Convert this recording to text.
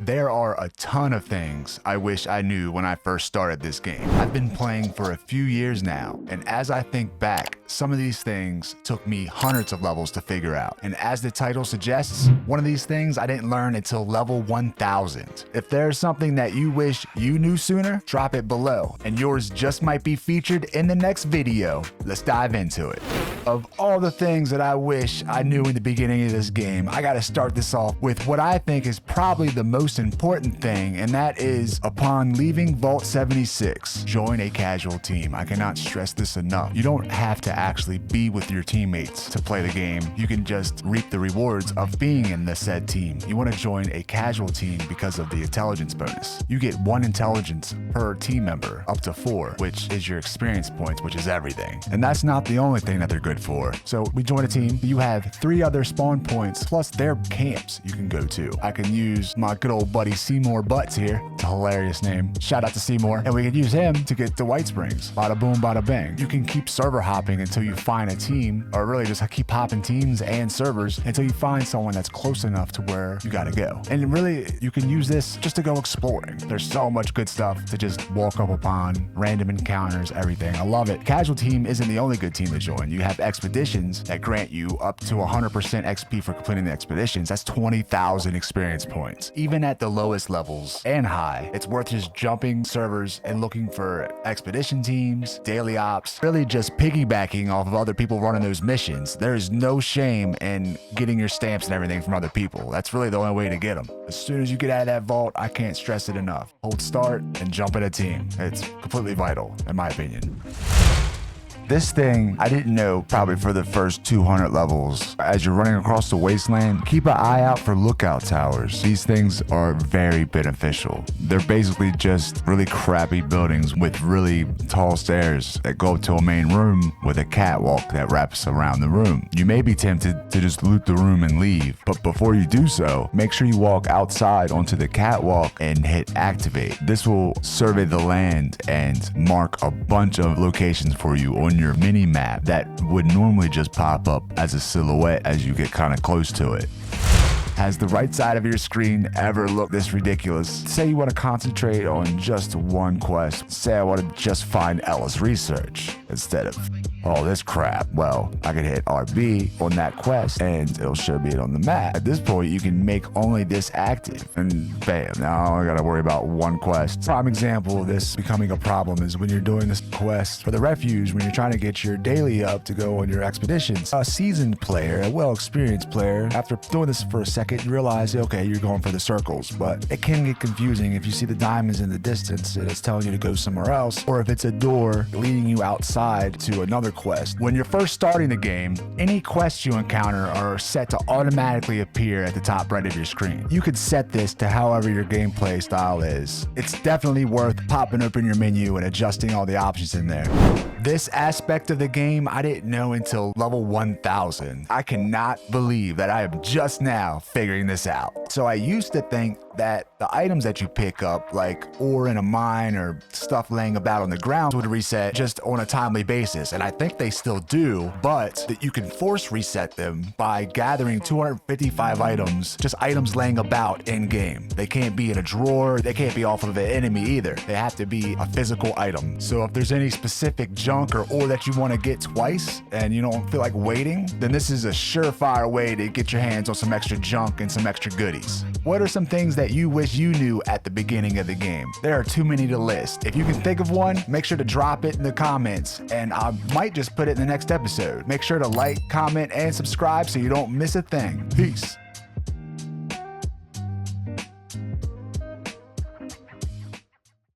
There are a ton of things I wish I knew when I first started this game. I've been playing for a few years now, and as I think back, some of these things took me hundreds of levels to figure out. And as the title suggests, one of these things I didn't learn until level 1000. If there's something that you wish you knew sooner, drop it below, and yours just might be featured in the next video. Let's dive into it. Of all the things that I wish I knew in the beginning of this game, I gotta start this off with what I think is probably the most important thing, and that is upon leaving Vault 76, join a casual team. I cannot stress this enough. You don't have to actually be with your teammates to play the game. You can just reap the rewards of being in the said team. You want to join a casual team because of the intelligence bonus. You get 1 intelligence per team member, up to 4, which is your experience points, which is everything. And that's not the only thing that they're good for. So we join a team. You have 3 other spawn points plus their camps you can go to. I can use my good old buddy Seymour Butts here. It's a hilarious name. Shout out to Seymour. And we can use him to get to White Springs. Bada boom, bada bang. You can keep server hopping until you find a team, or really just keep hopping teams and servers until you find someone that's close enough to where you gotta go. And really, you can use this just to go exploring. There's so much good stuff to just walk up upon, random encounters, everything. I love it. Casual team isn't the only good team to join. You have expeditions that grant you up to 100% XP for completing the expeditions. That's 20,000 experience points. Even at the lowest levels and high, it's worth just jumping servers and looking for expedition teams, daily ops, really just piggybacking off of other people running those missions. There is no shame in getting your stamps and everything from other people. That's really the only way to get them. As soon as you get out of that vault, I can't stress it enough. Hold start and jump in a team. It's completely vital, in my opinion. This thing, I didn't know probably for the first 200 levels. As you're running across the wasteland, keep an eye out for lookout towers. These things are very beneficial. They're basically just really crappy buildings with really tall stairs that go up to a main room with a catwalk that wraps around the room. You may be tempted to just loot the room and leave, but before you do so, make sure you walk outside onto the catwalk and hit activate. This will survey the land and mark a bunch of locations for you on your mini map that would normally just pop up as a silhouette as you get kind of close to it. Has the right side of your screen ever looked this ridiculous? Say you want to concentrate on just one quest. Say I want to just find Ella's research instead of all this crap. Well, I can hit RB on that quest and it'll show me it on the map. At this point, you can make only this active and bam, now I only gotta worry about one quest. Prime example of this becoming a problem is when you're doing this quest for the refuge, when you're trying to get your daily up to go on your expeditions. A seasoned player, a well-experienced player, after doing this for a second, you realize, okay, you're going for the circles, but it can get confusing if you see the diamonds in the distance and it's telling you to go somewhere else, or if it's a door leading you outside to another quest. When you're first starting the game, any quests you encounter are set to automatically appear at the top right of your screen. You could set this to however your gameplay style is. It's definitely worth popping open your menu and adjusting all the options in there. This aspect of the game I didn't know until level 1000. I cannot believe that I am just now figuring this out. So I used to think that the items that you pick up, like ore in a mine or stuff laying about on the ground, would reset just on a timely basis, and I think they still do, but that you can force reset them by gathering 255 items, just items laying about in game. They can't be in a drawer, they can't be off of an enemy either. They have to be a physical item. So if there's any specific junk or ore that you want to get twice and you don't feel like waiting, then this is a surefire way to get your hands on some extra junk and some extra goodies. What are some things that you wish you knew at the beginning of the game? There are too many to list. If you can think of one, make sure to drop it in the comments, and I might just put it in the next episode. Make sure to like, comment, and subscribe so you don't miss a thing. Peace.